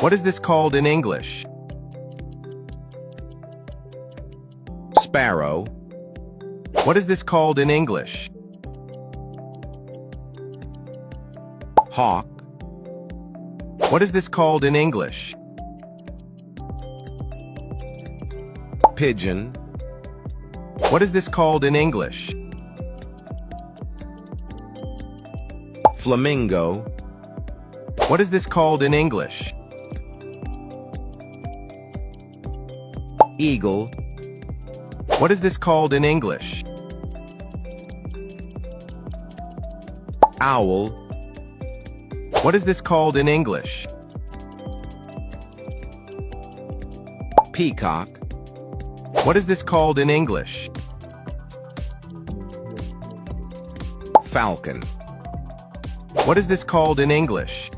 What is this called in English? Sparrow. What is this called in English? Hawk. What is this called in English? Pigeon. What is this called in English? Flamingo. What is this called in English? Eagle. What is this called in English? Owl. What is this called in English? Peacock. What is this called in English? Falcon. What is this called in English?